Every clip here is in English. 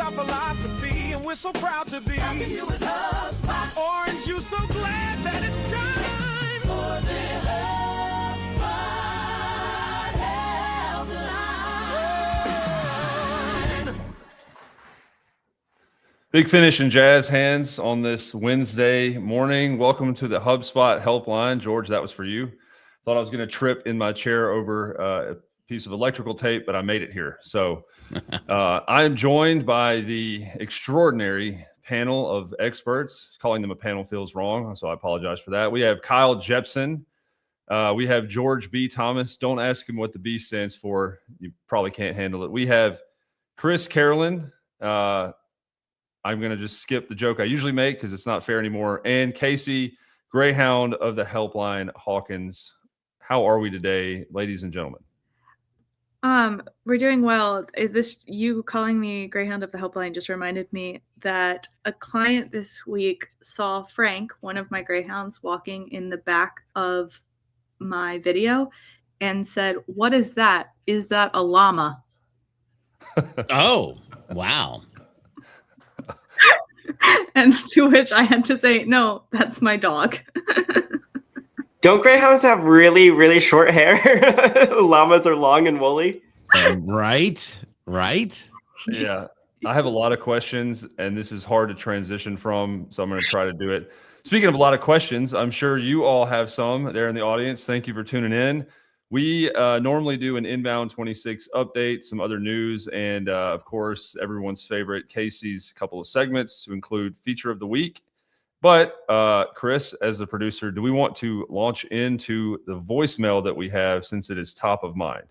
our philosophy, and we're so proud to be helping you with HubSpot. Orange, you so glad that it's time for the HubSpot helpline. Big Finish and jazz hands on this Wednesday morning. Welcome to the HubSpot helpline. George, that was for you. Thought I was going to trip in my chair over a piece of electrical tape, but I made it here. So I am joined by the extraordinary panel of experts. Calling them a panel feels wrong, so I apologize for that. We have Kyle Jepson. We have George B. Thomas. Don't ask him what the B stands for. You probably can't handle it. We have Chris Carolyn. I'm going to just skip the joke I usually make because it's not fair anymore. And Casey Greyhound of the Helpline Hawkins. How are we today, ladies and gentlemen? We're doing well. You calling me Greyhound of the Helpline just reminded me that a client this week saw Frank, one of my Greyhounds, walking in the back of my video and said, "What is that? Is that a llama?" Oh, wow. And to which I had to say, "No, that's my dog." Don't greyhounds have really, really short hair? Llamas are long and woolly. Right. Yeah, I have a lot of questions, and this is hard to transition from, so I'm going to try to do it. Speaking of a lot of questions, I'm sure you all have some there in the audience. Thank you for tuning in. We normally do an Inbound 26 update, some other news, and of course, everyone's favorite, Casey's couple of segments to include Feature of the Week. But Chris, as the producer, do we want to launch into the voicemail that we have since it is top of mind?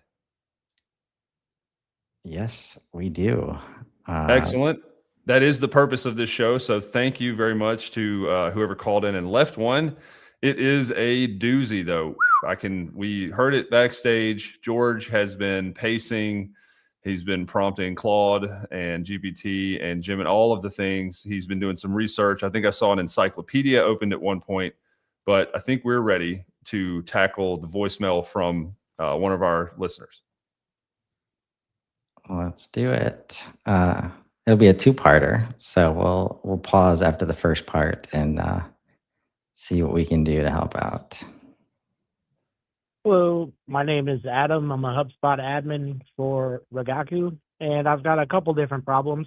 Yes, we do. Excellent. That is the purpose of this show. So thank you very much to whoever called in and left one. It is a doozy, though. We heard it backstage. George has been pacing. He's been prompting Claude and GPT and Jim and all of the things. He's been doing some research. I think I saw an encyclopedia opened at one point, but I think we're ready to tackle the voicemail from one of our listeners. Let's do it. It'll be a two-parter, so we'll pause after the first part and see what we can do to help out. Hello, my name is Adam. I'm a HubSpot admin for Ragaku, and I've got a couple different problems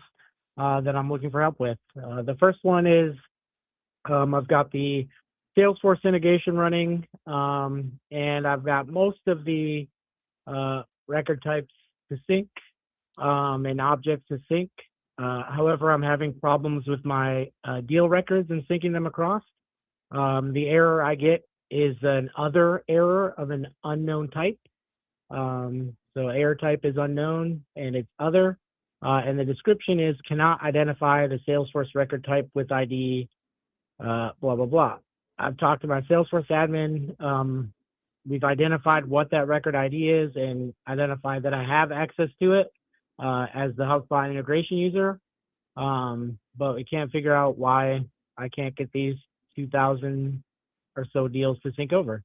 that I'm looking for help with. The first one is I've got the Salesforce integration running, and I've got most of the record types to sync and objects to sync. However, I'm having problems with my deal records and syncing them across. The error I get is an other error of an unknown type. So error type is unknown and it's other. And the description is cannot identify the Salesforce record type with ID, blah, blah, blah. I've talked to my Salesforce admin. We've identified what that record ID is and identified that I have access to it as the HubSpot integration user. But we can't figure out why I can't get these 2,000 or so deals to sync over.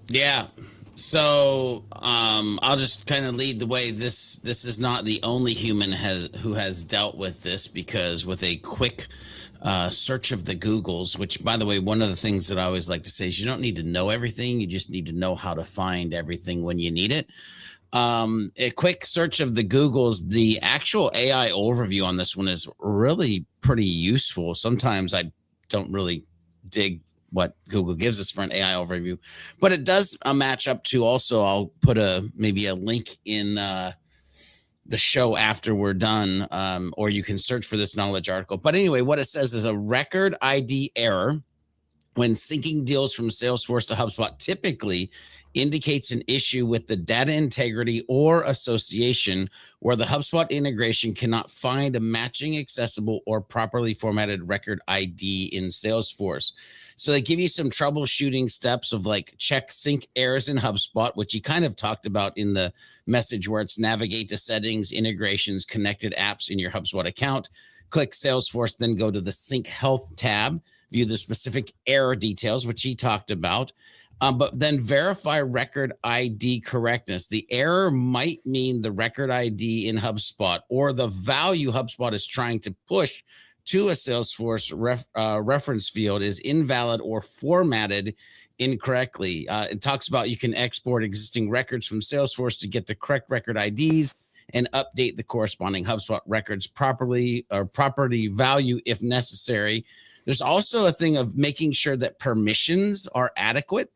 Yeah. So I'll just kind of lead the way. This is not the only human who has dealt with this, because with a quick search of the Googles, which, by the way, one of the things that I always like to say is you don't need to know everything. You just need to know how to find everything when you need it. A quick search of the Googles, the actual AI overview on this one is really pretty useful. Sometimes I don't really dig what Google gives us for an AI overview, but it does match up to also, I'll put maybe a link in the show after we're done, or you can search for this knowledge article. But anyway, what it says is a record ID error when syncing deals from Salesforce to HubSpot typically indicates an issue with the data integrity or association where the HubSpot integration cannot find a matching, accessible, or properly formatted record ID in Salesforce. So they give you some troubleshooting steps of like check sync errors in HubSpot, which you kind of talked about in the message where it's navigate to settings, integrations, connected apps in your HubSpot account. Click Salesforce, then go to the Sync Health tab, view the specific error details, which he talked about. But then verify record ID correctness. The error might mean the record ID in HubSpot or the value HubSpot is trying to push to a Salesforce reference field is invalid or formatted incorrectly. It talks about you can export existing records from Salesforce to get the correct record IDs and update the corresponding HubSpot records properly or property value if necessary. There's also a thing of making sure that permissions are adequate.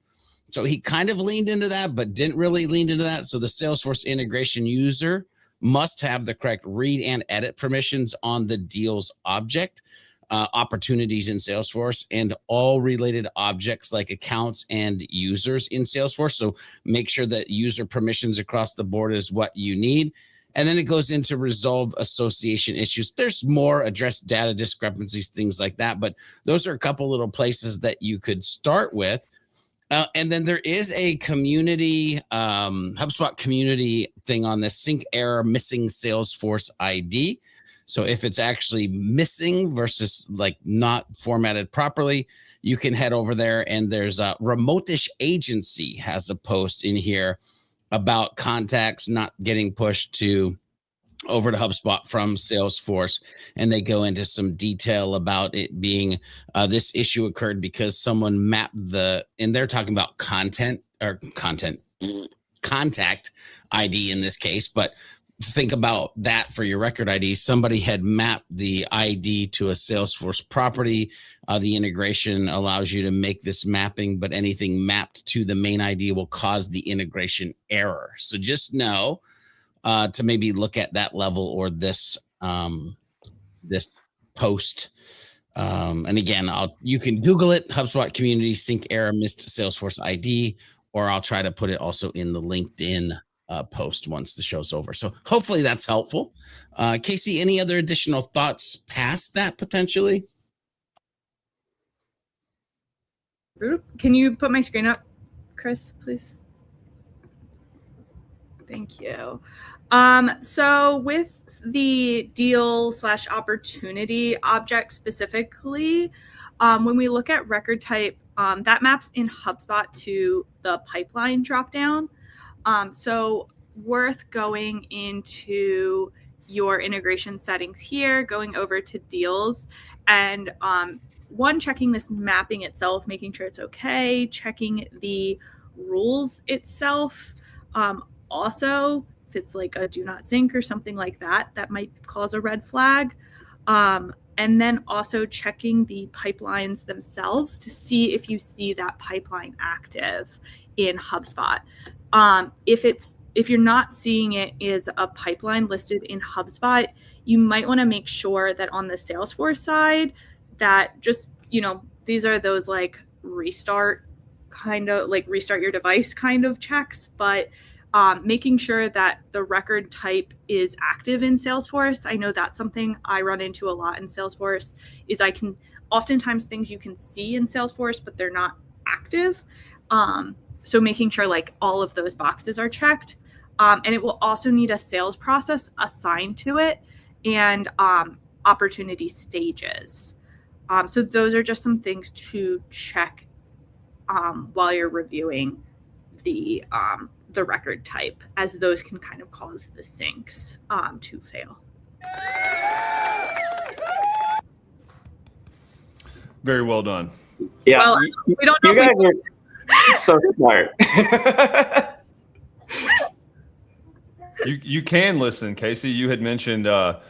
So he kind of leaned into that, but didn't really lean into that. So the Salesforce integration user must have the correct read and edit permissions on the deals object, opportunities in Salesforce, and all related objects like accounts and users in Salesforce. So make sure that user permissions across the board is what you need. And then it goes into resolve association issues. There's more, address data discrepancies, things like that. But those are a couple little places that you could start with. And then there is a community, HubSpot community thing on this sync error missing Salesforce ID. So if it's actually missing versus like not formatted properly, you can head over there, and there's a Remotish Agency has a post in here about contacts not getting pushed over to HubSpot from Salesforce. And they go into some detail about it being this issue occurred because someone mapped and they're talking about contact ID in this case, but think about that for your record ID. Somebody had mapped the ID to a Salesforce property. The integration allows you to make this mapping, but anything mapped to the main ID will cause the integration error. So just know to maybe look at that level or this post. And again, you can Google it, HubSpot community sync error missed Salesforce ID, or I'll try to put it also in the LinkedIn post once the show's over. So hopefully that's helpful. Casey, any other additional thoughts past that potentially? Can you put my screen up, Chris, please? Thank you. So with the deal/opportunity object specifically, when we look at record type, that maps in HubSpot to the pipeline dropdown. So worth going into your integration settings here, going over to deals, and checking this mapping itself, making sure it's okay, checking the rules itself. Also, if it's like a do not sync or something like that, that might cause a red flag. And then also checking the pipelines themselves to see if you see that pipeline active in HubSpot. If you're not seeing it as a pipeline listed in HubSpot, you might want to make sure that on the Salesforce side that just, these are those like restart your device kind of checks, but making sure that the record type is active in Salesforce. I know that's something I run into a lot in Salesforce is oftentimes things you can see in Salesforce, but they're not active. So making sure like all of those boxes are checked. And it will also need a sales process assigned to it and opportunity stages. So those are just some things to check while you're reviewing the record type, as those can kind of cause the syncs to fail. Very well done. Yeah, Well, we don't know you guys are so smart. You can listen, Casey. You had mentioned that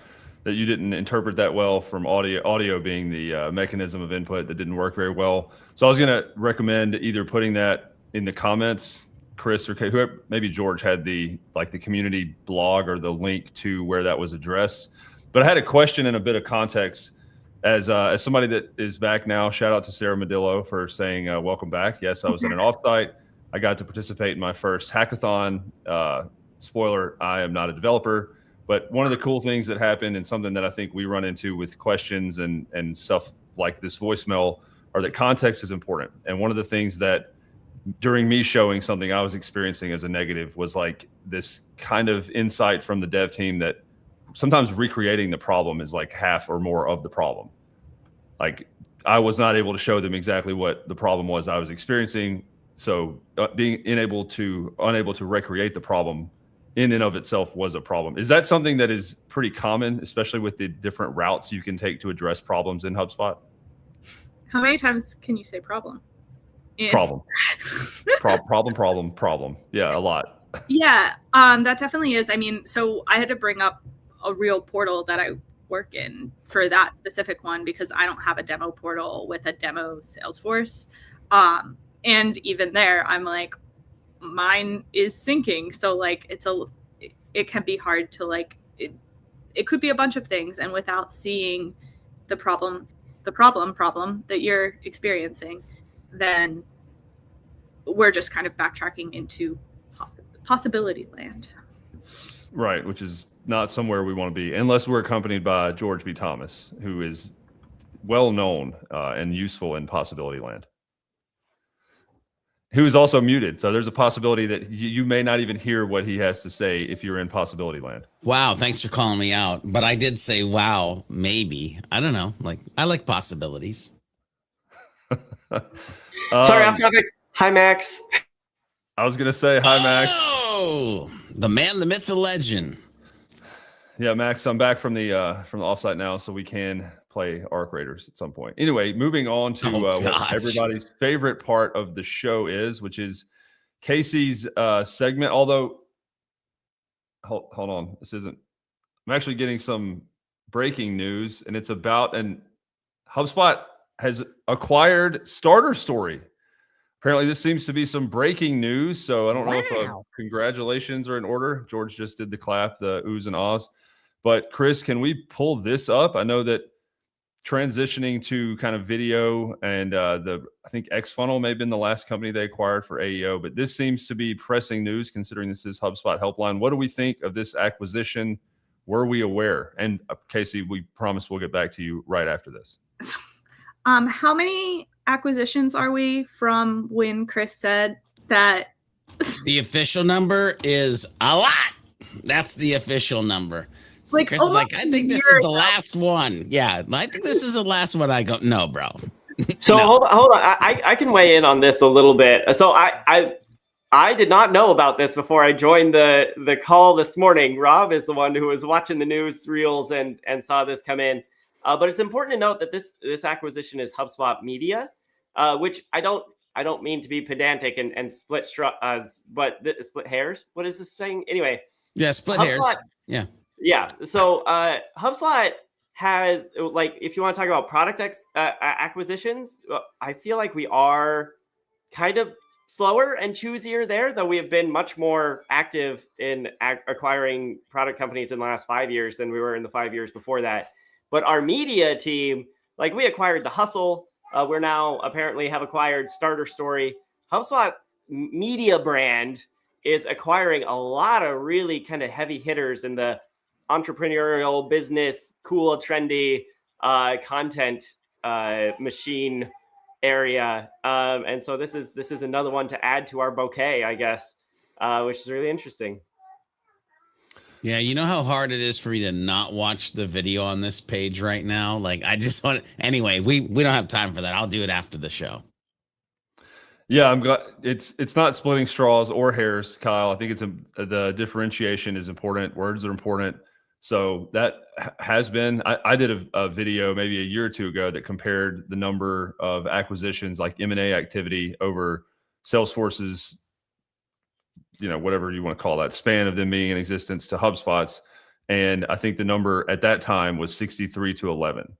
you didn't interpret that well from audio being the mechanism of input that didn't work very well. So I was going to recommend either putting that in the comments, Chris or whoever, maybe George had the community blog or the link to where that was addressed. But I had a question and a bit of context as somebody that is back now. Shout out to Sarah Medillo for saying welcome back. Yes, I was in an offsite. I got to participate in my first hackathon. Spoiler, I am not a developer, but one of the cool things that happened and something that I think we run into with questions and stuff like this voicemail are that context is important. And one of the things that during me showing something I was experiencing as a negative was like this kind of insight from the dev team that sometimes recreating the problem is like half or more of the problem. Like I was not able to show them exactly what the problem was I was experiencing. So being unable to recreate the problem in and of itself was a problem. Is that something that is pretty common, especially with the different routes you can take to address problems in HubSpot? How many times can you say problem? Problem. Problem. Yeah, a lot. Yeah, that definitely is. I mean, so I had to bring up a real portal that I work in for that specific one because I don't have a demo portal with a demo Salesforce. And even there, I'm like, mine is syncing. So like, it can be hard to like, it could be a bunch of things. And without seeing the problem that you're experiencing, then we're just kind of backtracking into possibility land. Right, which is not somewhere we want to be unless we're accompanied by George B. Thomas, who is well known and useful in possibility land. Who is also muted. So there's a possibility that you may not even hear what he has to say if you're in possibility land. Wow, thanks for calling me out. But I did say, wow, maybe. I don't know. Like, I like possibilities. Sorry, off topic. Hi, Max. I was going to say, hi, Max. Oh, the man, the myth, the legend. Yeah, Max, I'm back from the offsite now, so we can play Arc Raiders at some point. Anyway, moving on to what everybody's favorite part of the show is, which is Casey's segment. Although, hold on, this isn't. I'm actually getting some breaking news, and it's about HubSpot has acquired Starter Story. Apparently, this seems to be some breaking news. So I don't know if congratulations are in order. George just did the clap, the oohs and ahs. But Chris, can we pull this up? I know that transitioning to kind of video and I think XFunnel may have been the last company they acquired for AEO, but this seems to be pressing news considering this is HubSpot Helpline. What do we think of this acquisition? Were we aware? And Casey, we promise we'll get back to you right after this. How many acquisitions are we from when Chris said that? The official number is a lot. That's the official number. Like, Chris is like, I think this is the last one. Yeah, I think this is the last one. I go, no, bro. So No. hold on. I can weigh in on this a little bit. So I did not know about this before I joined the call this morning. Rob is the one who was watching the news reels and saw this come in. But it's important to note that this acquisition is HubSpot Media, which I don't mean to be pedantic and split split hairs. What is this saying? Anyway. Yeah, split hairs. Yeah. Yeah. So HubSpot has, like, if you want to talk about product acquisitions, I feel like we are kind of slower and choosier there, though we have been much more active in acquiring product companies in the last 5 years than we were in the 5 years before that. But our media team, like, we acquired The Hustle. We're now apparently have acquired Starter Story. HubSpot media brand is acquiring a lot of really kind of heavy hitters in the entrepreneurial business, cool, trendy content machine area. And so this is another one to add to our bouquet, I guess, which is really interesting. Yeah, you know how hard it is for me to not watch the video on this page right now? Like, I just want to, anyway, we don't have time for that. I'll do it after the show. Yeah, I'm glad it's not splitting straws or hairs, Kyle. I think the differentiation is important. Words are important. So that has been, I did a video maybe a year or two ago that compared the number of acquisitions, like M&A activity, over Salesforce's, whatever you want to call that, span of them being in existence to HubSpot's. And I think the number at that time was 63 to 11.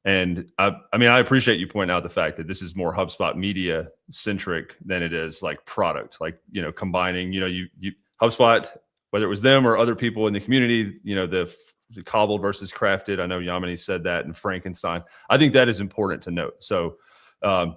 And I appreciate you pointing out the fact that this is more HubSpot media centric than it is like product, like, combining, you HubSpot, whether it was them or other people in the community, the cobbled versus crafted. I know Yamini said that, and Frankenstein. I think that is important to note. So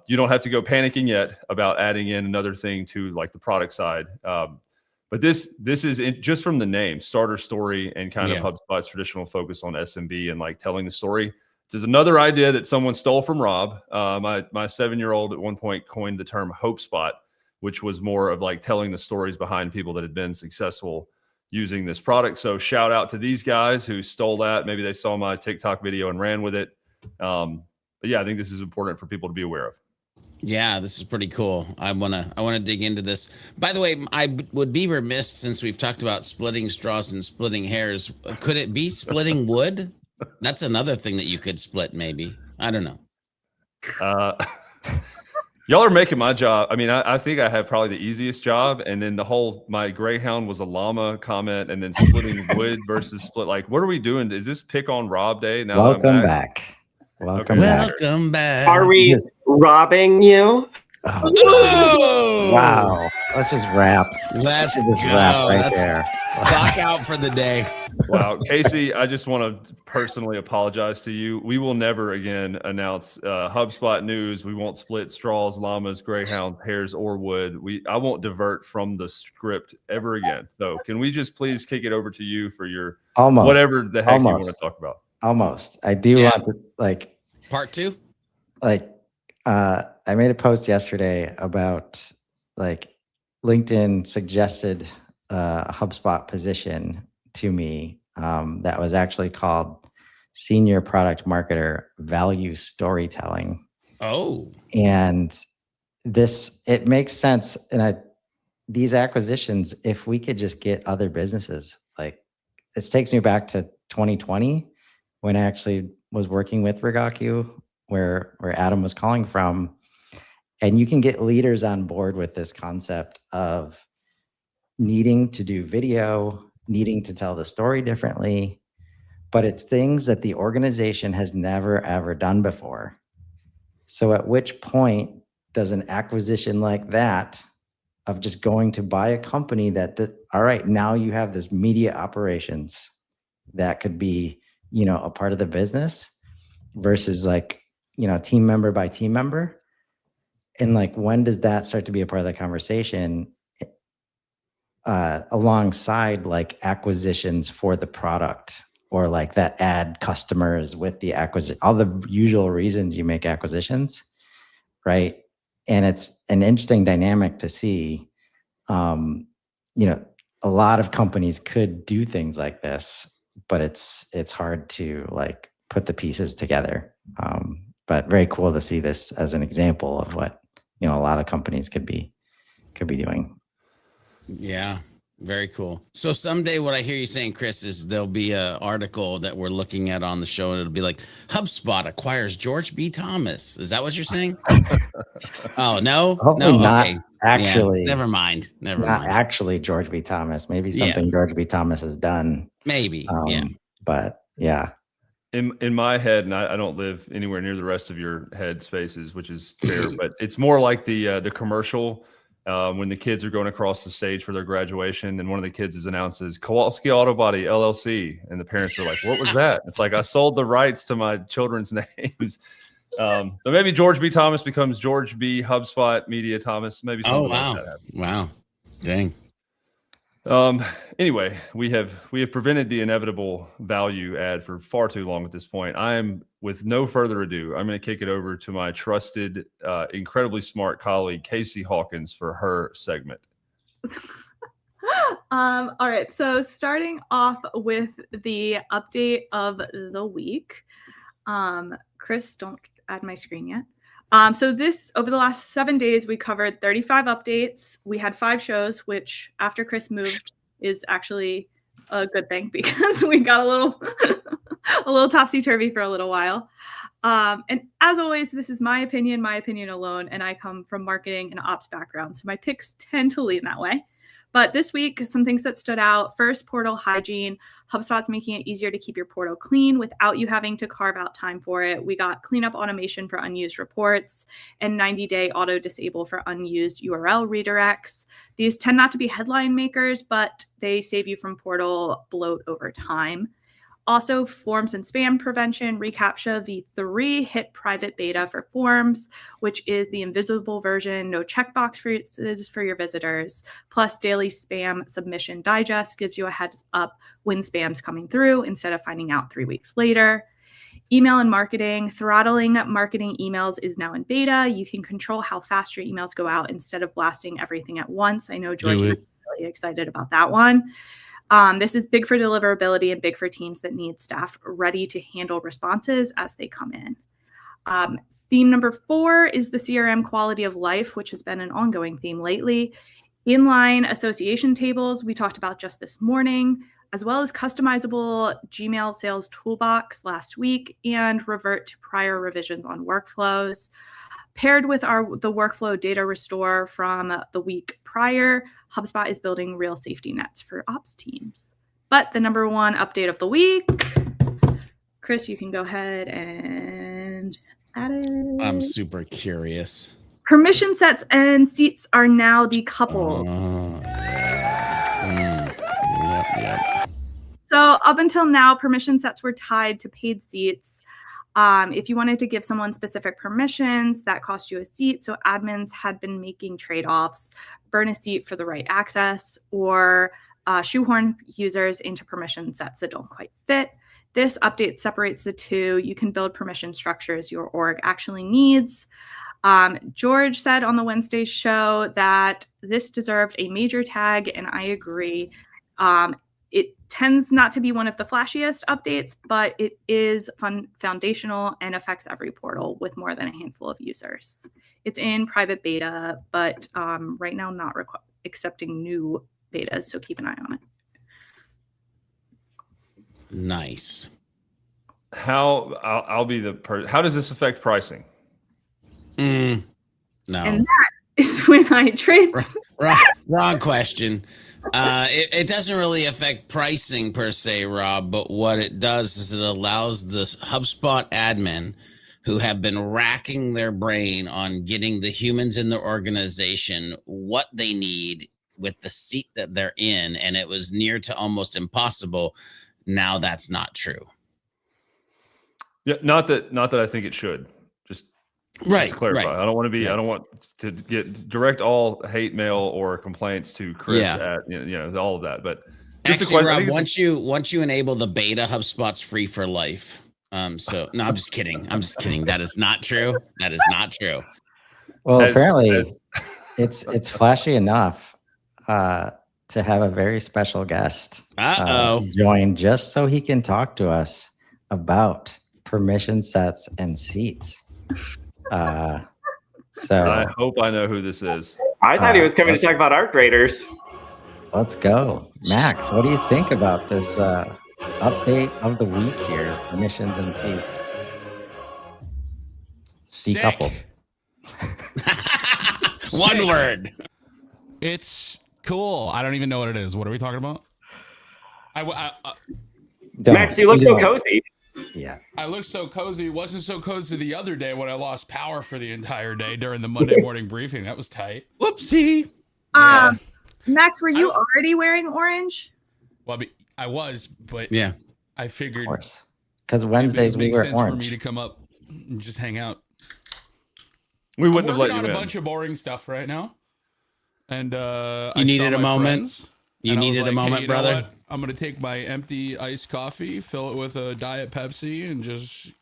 you don't have to go panicking yet about adding in another thing to like the product side. But this is just from the name, Starter Story, and kind of HubSpot's traditional focus on SMB and like telling the story. This is another idea that someone stole from Rob. My 7-year-old at one point coined the term HopeSpot, which was more of like telling the stories behind people that had been successful using this product. So shout out to these guys who stole that. Maybe they saw my TikTok video and ran with it. But yeah, I think this is important for people to be aware of. Yeah, this is pretty cool. I wanna dig into this. By the way, I would be remiss, since we've talked about splitting straws and splitting hairs. Could it be splitting wood? That's another thing that you could split, maybe. I don't know. Y'all are making my job. I mean, I think I have probably the easiest job. And then my Greyhound was a llama comment, and then splitting wood versus split. Like, what are we doing? Is this pick on Rob day? Now that I'm back. Welcome Okay. back. Welcome back. Are we robbing you? Oh, wow. Let's just wrap. Let's just go. wrap right That's there. clock out for the day. Wow. Casey, I just want to personally apologize to you. We will never again announce HubSpot news. We won't split straws, llamas, greyhounds, hares, or wood. I won't divert from the script ever again. So can we just please kick it over to you for your whatever the heck you want to talk about? Almost. I do want to Part 2? I made a post yesterday about LinkedIn suggested a HubSpot position to me that was actually called Senior Product Marketer Value Storytelling. Oh. And it makes sense. And these acquisitions, if we could just get other businesses, this takes me back to 2020 when I actually was working with Rigaku, where Adam was calling from. And you can get leaders on board with this concept of needing to do video, needing to tell the story differently, but it's things that the organization has never, ever done before. So at which point does an acquisition like that of just going to buy a company all right, now you have this media operations that could be, a part of the business versus team member by team member. And when does that start to be a part of the conversation alongside acquisitions for the product, or that add customers with the acquisition, all the usual reasons you make acquisitions, right? And it's an interesting dynamic to see. A lot of companies could do things like this, but it's hard to put the pieces together. But very cool to see this as an example of what a lot of companies could be doing. Yeah, very cool. So someday what I hear you saying, Chris, is there'll be an article that we're looking at on the show, and it'll be like, HubSpot acquires George B. Thomas. Is that what you're saying? Oh, no? Hopefully no? not. Okay. Actually, yeah, never mind. Not actually George B. Thomas. Maybe something George B. Thomas has done. Maybe. But yeah. In my head, and I don't live anywhere near the rest of your head spaces, which is fair, but it's more like the commercial when the kids are going across the stage for their graduation, and one of the kids announces Kowalski Auto Body LLC, and the parents are like, "What was that?" It's like, I sold the rights to my children's names. So maybe George B. Thomas becomes George B. HubSpot Media Thomas. Maybe something like that happens. Wow. Dang. Anyway, we have prevented the inevitable value add for far too long at this point. I am, with no further ado, I'm going to kick it over to my trusted, incredibly smart colleague, Casey Hawkins, for her segment. All right. So starting off with the update of the week. Chris, don't add my screen yet. So over the last 7 days, we covered 35 updates. We had 5 shows, which after Chris moved is actually a good thing because we got a little topsy-turvy for a little while. And as always, this is my opinion alone, and I come from marketing and ops background. So my picks tend to lean that way. But this week, some things that stood out. First, portal hygiene. HubSpot's making it easier to keep your portal clean without you having to carve out time for it. We got cleanup automation for unused reports and 90-day auto disable for unused URL redirects. These tend not to be headline makers, but they save you from portal bloat over time. Also, forms and spam prevention. reCAPTCHA v3 hit private beta for forms, which is the invisible version, no checkbox for your visitors. Plus, daily spam submission digest gives you a heads up when spam's coming through instead of finding out 3 weeks later. Email and marketing. Throttling marketing emails is now in beta. You can control how fast your emails go out instead of blasting everything at once. I know George is really excited about that one. This is big for deliverability and big for teams that need staff ready to handle responses as they come in. Theme number 4 is the CRM quality of life, which has been an ongoing theme lately. Inline association tables, we talked about just this morning, as well as customizable Gmail sales toolbox last week, and revert to prior revisions on workflows. Paired with the workflow data restore from the week prior, HubSpot is building real safety nets for ops teams. But the number 1 update of the week, Chris, you can go ahead and add it. I'm super curious. Permission sets and seats are now decoupled. Yep. So up until now, permission sets were tied to paid seats. If you wanted to give someone specific permissions, that cost you a seat. So admins had been making trade-offs, burn a seat for the right access, or shoehorn users into permission sets that don't quite fit. This update separates the two. You can build permission structures your org actually needs. George said on the Wednesday show that this deserved a major tag, and I agree. It tends not to be one of the flashiest updates, but it is foundational and affects every portal with more than a handful of users. It's in private beta, but right now not accepting new betas, so keep an eye on it. Nice. I'll be the how does this affect pricing? No. And that is when I trade. Wrong question. It doesn't really affect pricing per se, Rob, but what it does is it allows this HubSpot admin who have been racking their brain on getting the humans in their organization what they need with the seat that they're in, and it was near to almost impossible. Now that's not true. Yeah, not that I think it should. Just clarify. Right. I don't want to be. Yeah. I don't want to direct all hate mail or complaints to Chris at all of that. But actually, Rob, once you enable the beta, HubSpot's free for life. So no, I'm just kidding. That is not true. Well, apparently, it's flashy enough to have a very special guest join just so he can talk to us about permission sets and seats. So I hope I know who this is. I thought he was coming to talk about art graders. Let's go. Max, what do you think about this update of the week here? Permissions and seats. Decoupled. One word. It's cool. I don't even know what it is. What are we talking about? Max, you look so cozy. Yeah. I look so cozy. Wasn't so cozy the other day when I lost power for the entire day during the Monday morning briefing. That was tight. Whoopsie. Yeah. Max, were you already wearing orange? Well, I was, but yeah, I figured because Wednesdays we wear orange. For me to come up and just hang out. We wouldn't have let you in. A bunch of boring stuff right now, and you needed a moment. You needed a moment, brother. I'm going to take my empty iced coffee, fill it with a Diet Pepsi, and just,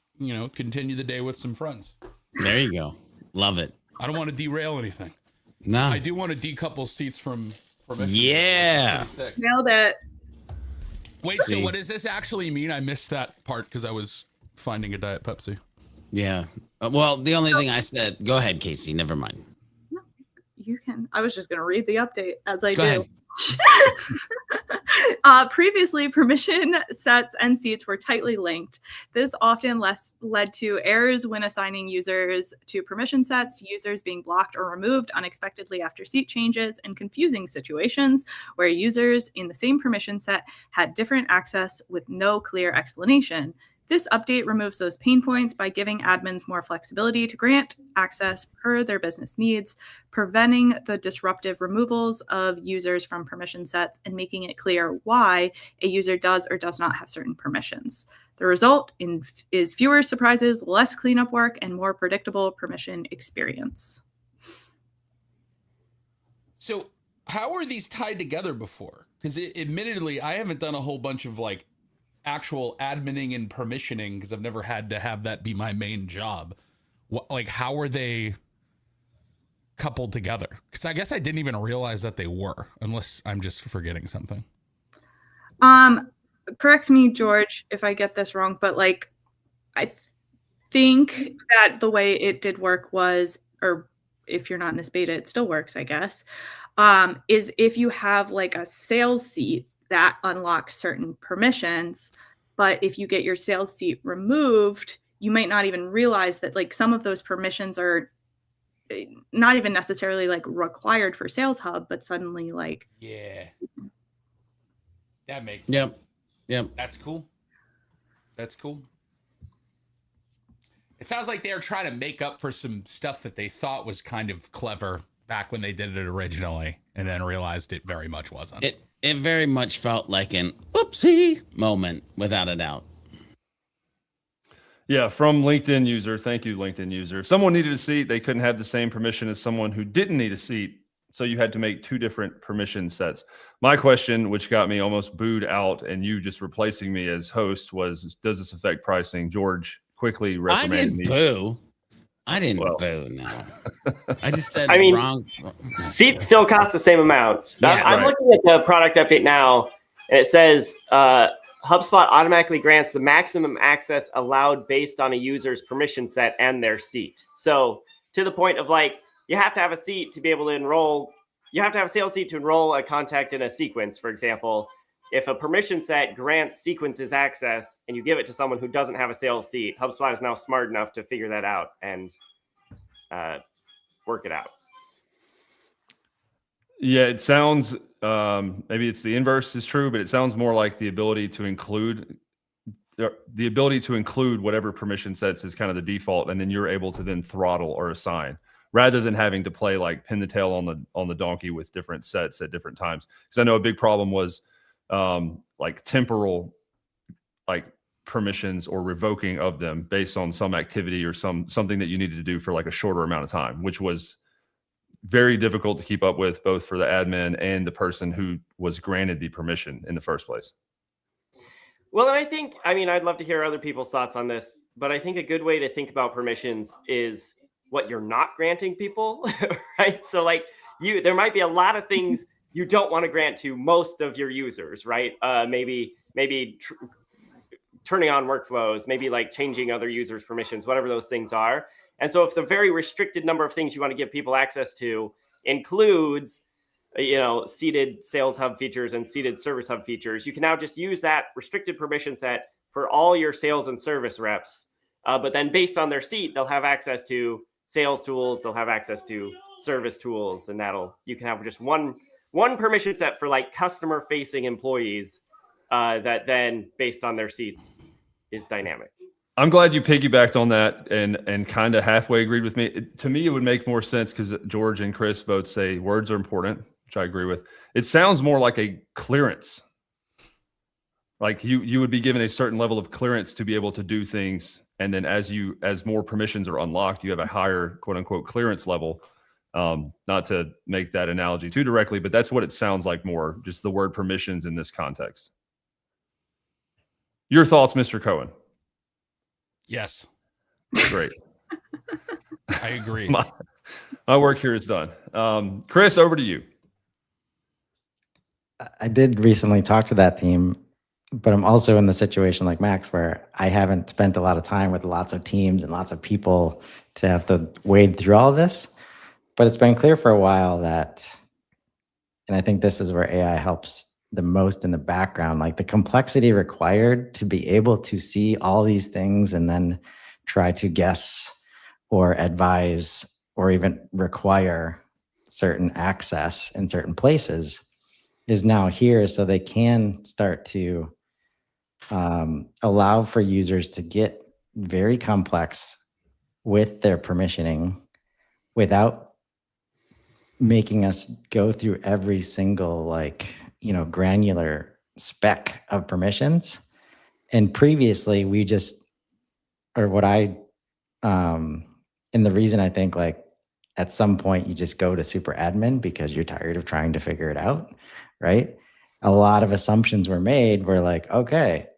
continue the day with some friends. There you go. Love it. I don't want to derail anything. No. I do want to decouple seats from permission. Yeah. Nailed it. Wait, so what does this actually mean? I missed that part because I was finding a Diet Pepsi. Yeah. Well, the only thing I said, go ahead, Casey. Never mind. No, you can. I was just going to read the update as I do. Ahead. Previously, permission sets and seats were tightly linked. This often led to errors when assigning users to permission sets, users being blocked or removed unexpectedly after seat changes, and confusing situations where users in the same permission set had different access with no clear explanation. This update removes those pain points by giving admins more flexibility to grant access per their business needs, preventing the disruptive removals of users from permission sets and making it clear why a user does or does not have certain permissions. The result is fewer surprises, less cleanup work, and more predictable permission experience. So how are these tied together before? Because admittedly, I haven't done a whole bunch of actual adminning and permissioning because I've never had to have that be my main job. How are they coupled together? Because I guess I didn't even realize that they were, unless I'm just forgetting something. Correct me, George, if I get this wrong, but I think that the way it did work was, or if you're not in this beta, it still works, I guess, is if you have like a sales seat that unlocks certain permissions, but if you get your sales seat removed, you might not even realize that like some of those permissions are not even necessarily like required for Sales Hub, but suddenly like, Yeah. That makes sense. Yep. That's cool. That's cool. It sounds like they're trying to make up for some stuff that they thought was kind of clever back when they did it originally, and then realized it very much wasn't. It very much felt like an oopsie moment, without a doubt. Yeah, from LinkedIn user. Thank you, LinkedIn user. If someone needed a seat, they couldn't have the same permission as someone who didn't need a seat. So you had to make two different permission sets. My question, which got me almost booed out and you just replacing me as host, was, does this affect pricing? George quickly reprimanded me. I didn't boo, no. I just said wrong. Seats still cost the same amount. Yeah, I'm looking at the product update now, and it says HubSpot automatically grants the maximum access allowed based on a user's permission set and their seat. So to the point of like, you have to have a seat to be able to enroll. You have to have a sales seat to enroll a contact in a sequence, for example. If a permission set grants sequences access and you give it to someone who doesn't have a sales seat, HubSpot is now smart enough to figure that out and work it out. Yeah, it sounds, maybe it's the inverse is true, but it sounds more like the ability to include whatever permission sets is kind of the default, and then you're able to then throttle or assign, rather than having to play like pin the tail on the donkey with different sets at different times. Because I know a big problem was like temporal like permissions or revoking of them based on some activity or something that you needed to do for like a shorter amount of time, which was very difficult to keep up with, both for the admin and the person who was granted the permission in the first place. Well, and I'd love to hear other people's thoughts on this, but I think a good way to think about permissions is what you're not granting people, right? So like there might be a lot of things you don't want to grant to most of your users, right? Maybe turning on workflows, maybe like changing other users' permissions, whatever those things are. And so if the very restricted number of things you want to give people access to includes, seated Sales Hub features and seated Service Hub features, you can now just use that restricted permission set for all your sales and service reps. But then based on their seat, they'll have access to sales tools, they'll have access to service tools, and you can have just one permission set for like customer facing employees that then based on their seats is dynamic. I'm glad you piggybacked on that and kind of halfway agreed with me. To me, it would make more sense because George and Chris both say words are important, which I agree with. It sounds more like a clearance. Like you would be given a certain level of clearance to be able to do things. And then as more permissions are unlocked, you have a higher quote unquote clearance level. Not to make that analogy too directly, but that's what it sounds like more, just the word permissions in this context. Your thoughts, Mr. Cohen? Yes. Great. I agree. My work here is done. Chris, over to you. I did recently talk to that team, but I'm also in the situation like Max where I haven't spent a lot of time with lots of teams and lots of people to have to wade through all of this. But it's been clear for a while that, and I think this is where AI helps the most in the background, like the complexity required to be able to see all these things and then try to guess or advise or even require certain access in certain places is now here. So they can start to allow for users to get very complex with their permissioning without making us go through every single granular spec of permissions. And previously we just, or what I, and the reason I think like at some point you just go to super admin because you're tired of trying to figure it out, right? A lot of assumptions were made. We're like, okay,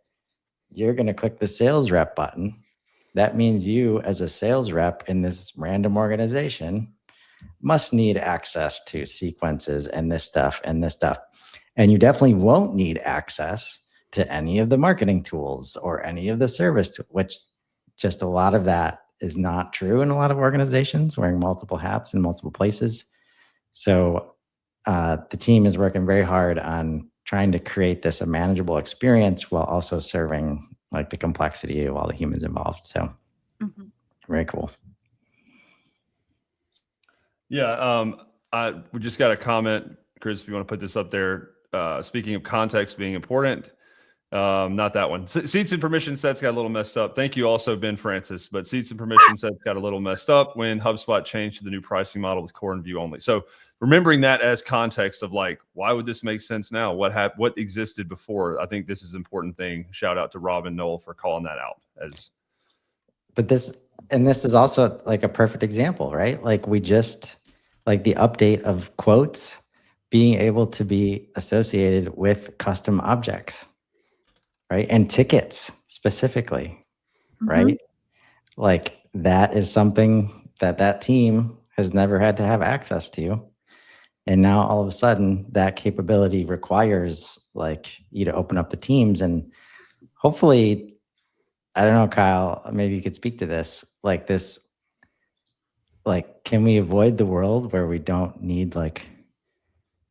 you're going to click the sales rep button. That means you as a sales rep in this random organization must need access to sequences and this stuff and this stuff. And you definitely won't need access to any of the marketing tools or any of the service, which just a lot of that is not true in a lot of organizations, wearing multiple hats in multiple places. So the team is working very hard on trying to create this a manageable experience while also serving like the complexity of all the humans involved. So very cool. Yeah. We just got a comment, Chris, if you want to put this up there. Speaking of context being important, not that one. Seats and permission sets got a little messed up. Thank you also, Ben Francis. But seats and permission sets got a little messed up when HubSpot changed to the new pricing model with core and view only. So remembering that as context of like, why would this make sense now? What existed before? I think this is an important thing. Shout out to Rob and Noel for calling that out. But this is also like a perfect example, right? Like we just like the update of quotes being able to be associated with custom objects, right? And tickets specifically, right? Like that is something that team has never had to have access to. And now all of a sudden that capability requires like you to open up the teams, and hopefully, I don't know, Kyle, maybe you could speak to this, can we avoid the world where we don't need like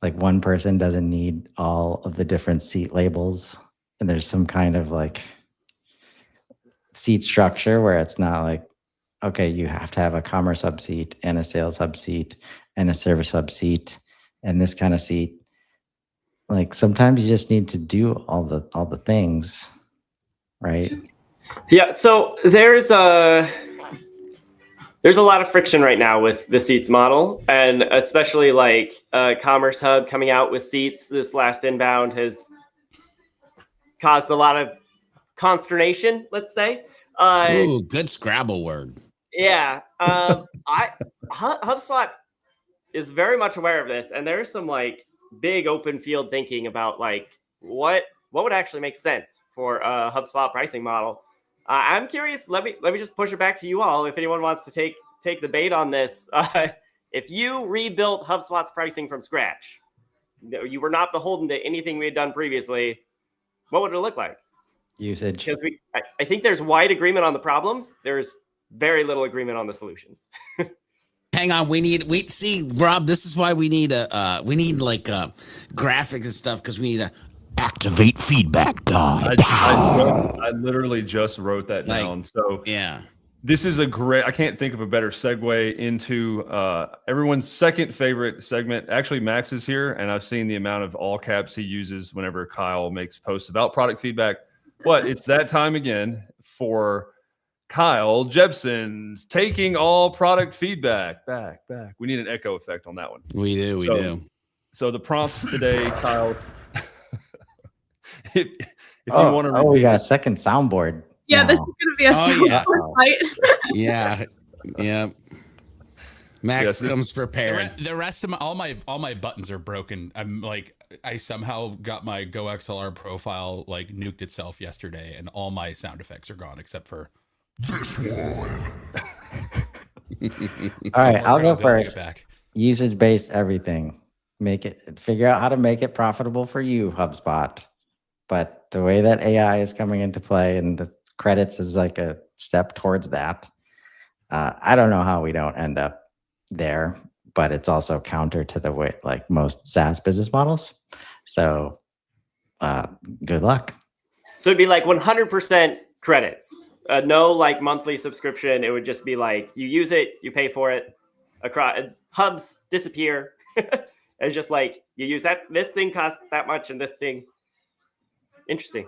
one person doesn't need all of the different seat labels, and there's some kind of like seat structure where it's not like, okay, you have to have a commerce hub seat and a sales hub seat and a service hub seat and this kind of seat. Like sometimes you just need to do all the things, right? Yeah. So there's a lot of friction right now with the seats model, and especially like Commerce Hub coming out with seats. This last inbound has caused a lot of consternation, let's say. Ooh, good Scrabble word. Yeah. HubSpot is very much aware of this, and there's some like big open field thinking about like what would actually make sense for a HubSpot pricing model. I'm curious. Let me just push it back to you all. If anyone wants to take the bait on this, if you rebuilt HubSpot's pricing from scratch, you were not beholden to anything we had done previously, what would it look like? Usage. Because I think there's wide agreement on the problems. There's very little agreement on the solutions. Hang on, we see, Rob, this is why we need graphics and stuff, because we need a activate feedback guide. I literally just wrote that down. So yeah, this is I can't think of a better segue into everyone's second favorite segment. Actually, Max is here, and I've seen the amount of all caps he uses whenever Kyle makes posts about product feedback. But it's that time again for Kyle Jepson's taking all product feedback back. We need an echo effect on that one. We do. So the prompts today, Kyle. if you want to, we got a second soundboard. Yeah, this is going to be a soundboard fight. Yeah. Max comes prepared. The rest of all my buttons are broken. I'm like, I somehow got my Go XLR profile like nuked itself yesterday, and all my sound effects are gone except for this one. All right, I'll go first. Usage-based everything. Figure out how to make it profitable for you, HubSpot. But the way that AI is coming into play, and the credits is like a step towards that. I don't know how we don't end up there, but it's also counter to the way like most SaaS business models. So good luck. So it'd be like 100% credits. No like monthly subscription. It would just be like you use it, you pay for it. Hubs disappear. It's just like you use that. This thing costs that much, and this thing. Interesting.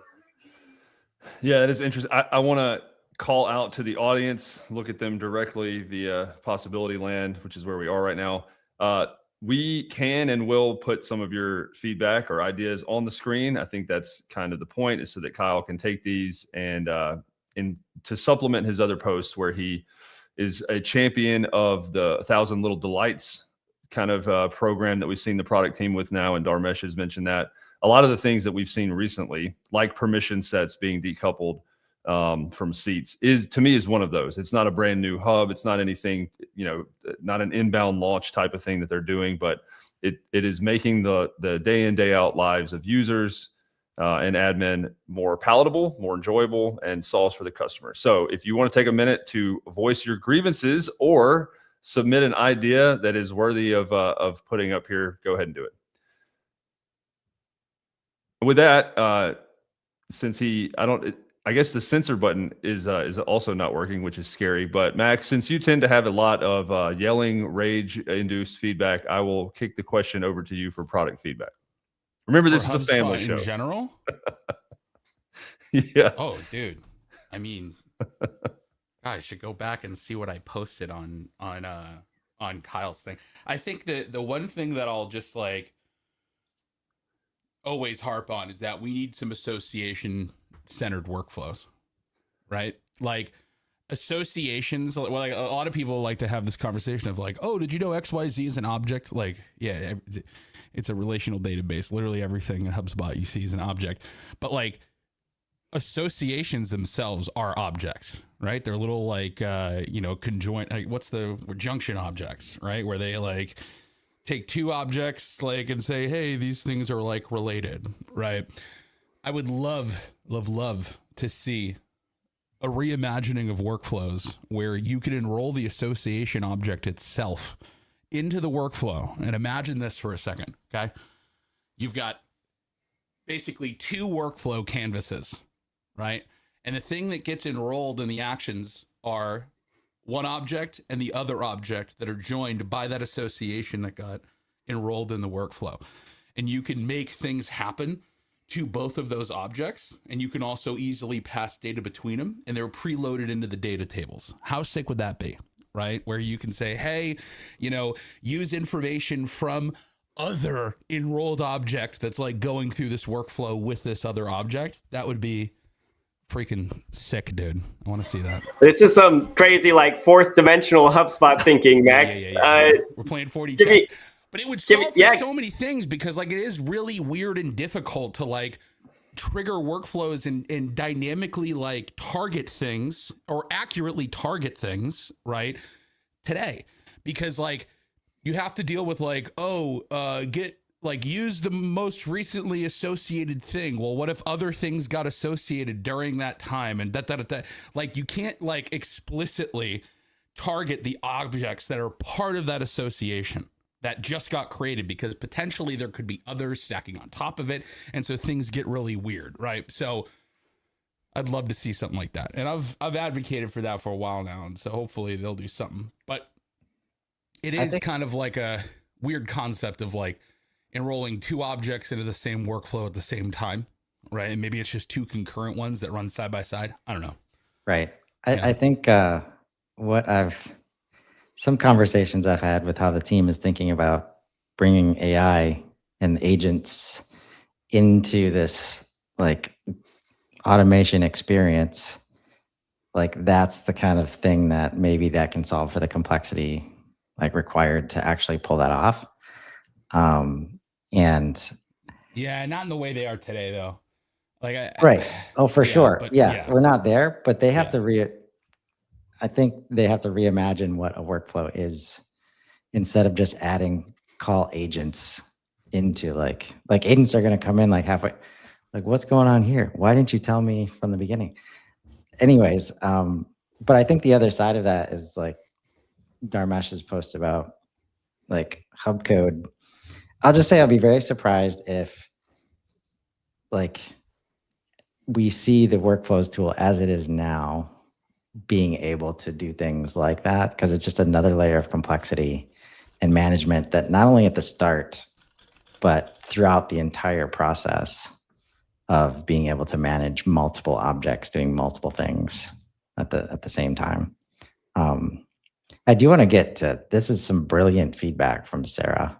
Yeah, it is interesting. I want to call out to the audience, look at them directly via Possibility Land, which is where we are right now. We can and will put some of your feedback or ideas on the screen. I think that's kind of the point, is so that Kyle can take these and to supplement his other posts where he is a champion of the 1,000 Little Delights kind of program that we've seen the product team with now. And Dharmesh has mentioned that. A lot of the things that we've seen recently, like permission sets being decoupled from seats, to me is one of those. It's not a brand new hub. It's not anything, not an inbound launch type of thing that they're doing, but it is making the day in, day out lives of users and admin more palatable, more enjoyable, and solves for the customer. So if you want to take a minute to voice your grievances or submit an idea that is worthy of putting up here, go ahead and do it. With that, since I guess the censor button is also not working, which is scary. But Max, since you tend to have a lot of yelling, rage-induced feedback, I will kick the question over to you for product feedback. Remember, this is a family show. In general? Yeah. Oh, dude. I mean, God, I should go back and see what I posted on Kyle's thing. I think that the one thing that I'll just like always harp on is that we need some association-centered workflows, right? Like associations. Well, like a lot of people like to have this conversation of like, oh, did you know XYZ is an object? Like, yeah. It's a relational database. Literally everything in HubSpot you see is an object. But like associations themselves are objects, right? They're little like, conjoint, like what's the junction objects, right? Where they like take two objects like and say, hey, these things are like related, right? I would love to see a reimagining of workflows where you can enroll the association object itself into the workflow. And imagine this for a second, okay? You've got basically two workflow canvases, right? And the thing that gets enrolled in the actions are one object and the other object that are joined by that association that got enrolled in the workflow. And you can make things happen to both of those objects, and you can also easily pass data between them, and they're preloaded into the data tables. How sick would that be? Right? Where you can say, hey, use information from other enrolled object that's like going through this workflow with this other object. That would be freaking sick, dude. I want to see that. This is some crazy, like, fourth dimensional HubSpot thinking, Max. Yeah. We're playing 4D chess. But it would solve for so many things because, like, it is really weird and difficult to, like, trigger workflows and dynamically like target things or accurately target things right today, because like you have to deal with like, use the most recently associated thing. Well, what if other things got associated during that time and that like you can't like explicitly target the objects that are part of that association that just got created, because potentially there could be others stacking on top of it. And so things get really weird, right? So I'd love to see something like that. And I've advocated for that for a while now. And so hopefully they'll do something. But it is kind of like a weird concept of like enrolling two objects into the same workflow at the same time, right? And maybe it's just two concurrent ones that run side by side. I don't know. Right. I think some conversations I've had with how the team is thinking about bringing AI and agents into this like automation experience, like that's the kind of thing that maybe that can solve for the complexity like required to actually pull that off. And yeah, not in the way they are today though. Like right. Oh, for sure. But, we're not there, but they have to I think they have to reimagine what a workflow is instead of just adding call agents into like agents are going to come in like halfway, like what's going on here? Why didn't you tell me from the beginning? Anyways, but I think the other side of that is like Dharmesh's post about like hub code. I'll just say I'll be very surprised if like we see the workflows tool as it is now being able to do things like that, because it's just another layer of complexity and management that not only at the start, but throughout the entire process of being able to manage multiple objects doing multiple things at the same time. I do want to get to, this is some brilliant feedback from Sarah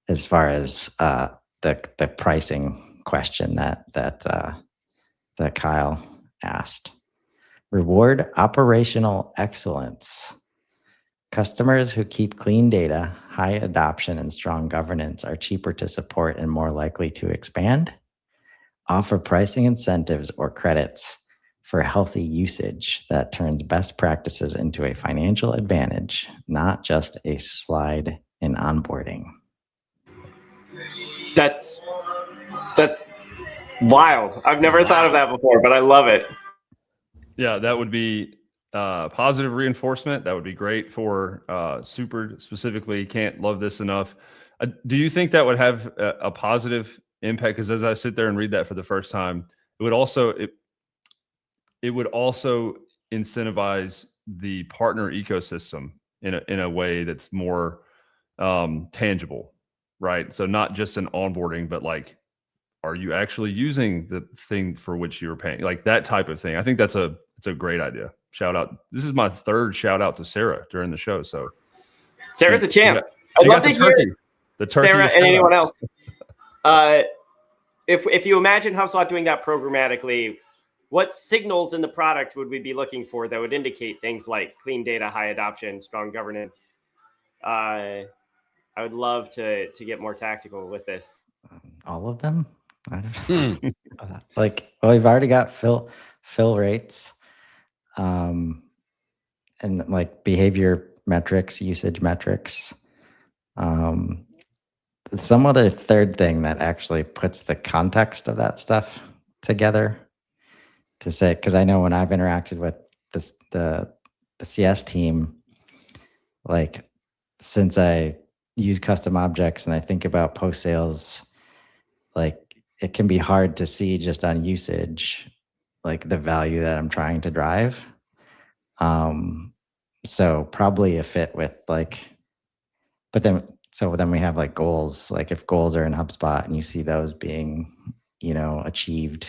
as far as the pricing question that Kyle asked. Reward operational excellence. Customers who keep clean data, high adoption, and strong governance are cheaper to support and more likely to expand. Offer pricing incentives or credits for healthy usage that turns best practices into a financial advantage, not just a slide in onboarding. That's Wild. I've never thought of that before, but I love it. Yeah, that would be positive reinforcement. That would be great for super specifically. Can't love this enough. Do you think that would have a positive impact? Because as I sit there and read that for the first time, it would also incentivize the partner ecosystem in a way that's more tangible, right? So not just an onboarding, but like, are you actually using the thing for which you're paying? Like that type of thing. I think it's a great idea. Shout out. This is my third shout out to Sarah during the show. So Sarah's a champ. I'd love to hear the turkey Sarah and anyone else. If you imagine HubSpot doing that programmatically, what signals in the product would we be looking for that would indicate things like clean data, high adoption, strong governance? I would love to get more tactical with this. All of them? I don't know. Like, well, we've already got fill rates, and like behavior metrics, usage metrics. Some other third thing that actually puts the context of that stuff together to say, because I know when I've interacted with the CS team, like since I use custom objects and I think about post sales, like it can be hard to see just on usage, like the value that I'm trying to drive. So probably a fit with like, but then we have like goals, like if goals are in HubSpot and you see those being, achieved,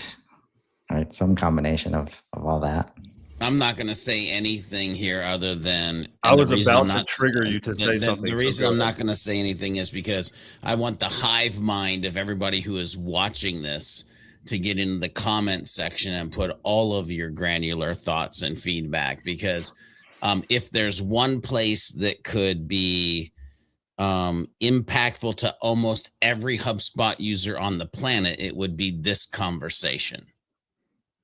right? Some combination of all that. I'm not going to say anything here other than I was about to trigger you to say something. The reason I'm not going to say anything is because I want the hive mind of everybody who is watching this to get in the comment section and put all of your granular thoughts and feedback, because if there's one place that could be impactful to almost every HubSpot user on the planet, it would be this conversation.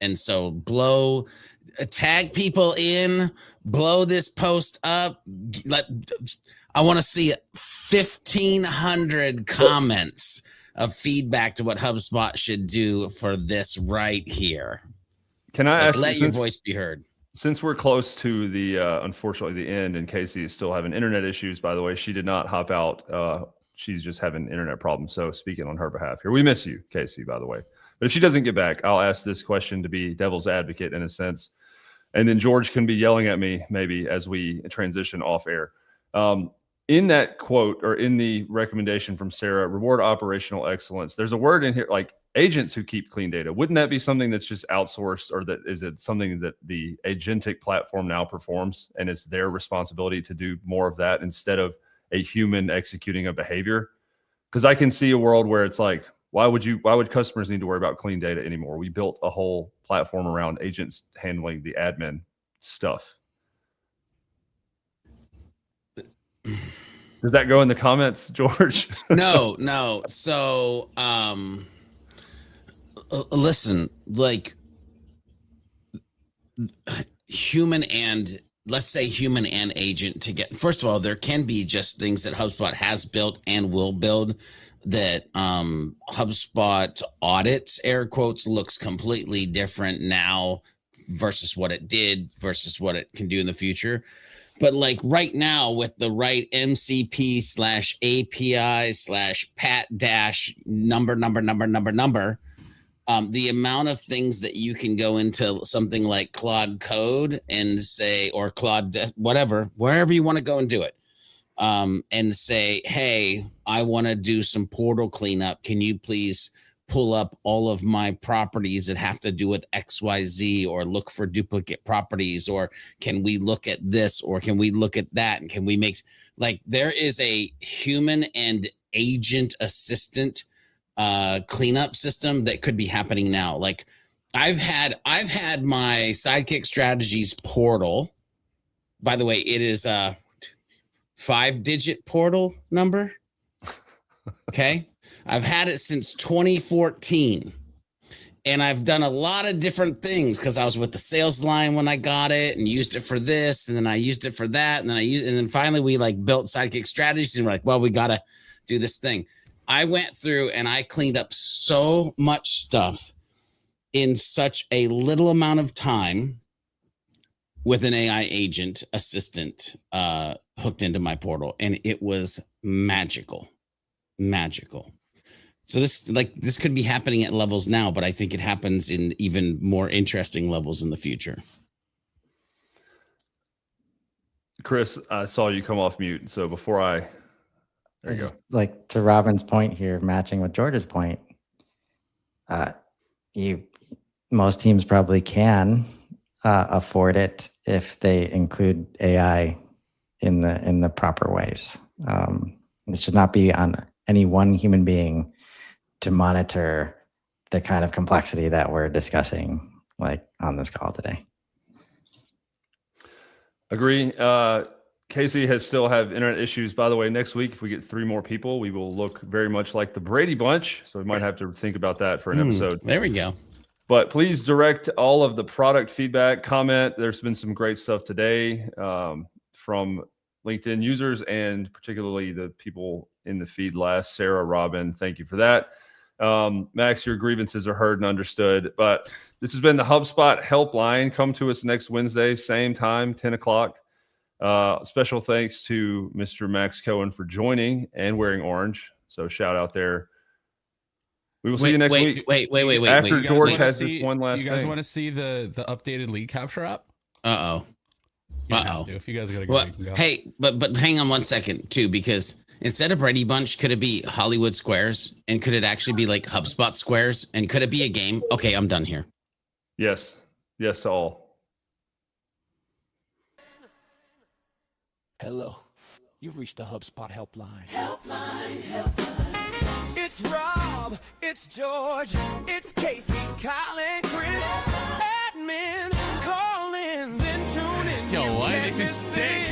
And so tag people in, blow this post up. I want to see 1,500 comments of feedback to what HubSpot should do for this right here. Can I ask? Let your voice be heard. Since we're close to the, unfortunately, the end, and Casey is still having internet issues, by the way, she did not hop out. She's just having internet problems. So speaking on her behalf here, we miss you, Casey, by the way. But if she doesn't get back, I'll ask this question to be devil's advocate in a sense. And then George can be yelling at me maybe as we transition off air. In that quote, or in the recommendation from Sarah, reward operational excellence, there's a word in here like agents who keep clean data. Wouldn't that be something that's just outsourced, or that is it something that the agentic platform now performs and it's their responsibility to do more of that instead of a human executing a behavior? Because I can see a world where it's like, why would customers need to worry about clean data anymore? We built a whole platform around agents handling the admin stuff. Does that go in the comments, George? No. So, listen, like human and agent to get, first of all, there can be just things that HubSpot has built and will build that HubSpot audits, air quotes, looks completely different now versus what it did versus what it can do in the future. But like right now with the right MCP/API/pat-number, the amount of things that you can go into something like Claude Code and say, or Claude, whatever, wherever you want to go and do it. And say, hey, I want to do some portal cleanup. Can you please pull up all of my properties that have to do with XYZ, or look for duplicate properties, or can we look at this, or can we look at that? And can we make, like, there is a human and agent assistant cleanup system that could be happening now. Like I've had my Sidekick Strategies portal. By the way, it is 5-digit portal number. Okay. I've had it since 2014, and I've done a lot of different things because I was with the sales line when I got it and used it for this. And then I used it for that. And then finally we like built Sidekick Strategies, and we're like, well, we got to do this thing. I went through and I cleaned up so much stuff in such a little amount of time with an AI agent assistant hooked into my portal, and it was magical. So this could be happening at levels now, but I think it happens in even more interesting levels in the future. Chris, I saw you come off mute. So before there you go. Like to Robin's point here, matching with George's point, most teams probably can afford it if they include AI in the proper ways. It should not be on any one human being to monitor the kind of complexity that we're discussing, like on this call today. Agree. Casey still have internet issues. By the way, next week, if we get 3 more people, we will look very much like the Brady Bunch. So we might have to think about that for an episode. There we go. But please direct all of the product feedback, comment. There's been some great stuff today from LinkedIn users and particularly the people in the feed last. Sarah, Robin, thank you for that. Max, your grievances are heard and understood. But this has been the HubSpot helpline. Come to us next Wednesday, same time, 10 o'clock. Special thanks to Mr. Max Cohen for joining and wearing orange. So shout out there. We will see you next week. Wait. After George has this this one last thing. Do you guys want to see the updated lead capture app? Uh-oh. If you guys got to go, you can go. Hey, but hang on one second too, because instead of Brady Bunch, could it be Hollywood Squares? And could it actually be like HubSpot Squares? And could it be a game? Okay, I'm done here. Yes. Yes to all. Hello. You've reached the HubSpot helpline. It's Rob, it's George, it's Casey, Kyle, and Chris. Admin, call in, then tune in. Yo, what? This is sick.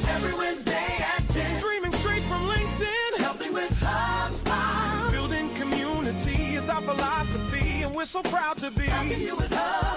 Every Wednesday at 10. Streaming straight from LinkedIn. Helping with HubSpot. Building community is our philosophy, and we're so proud to be. Helping you with HubSpot.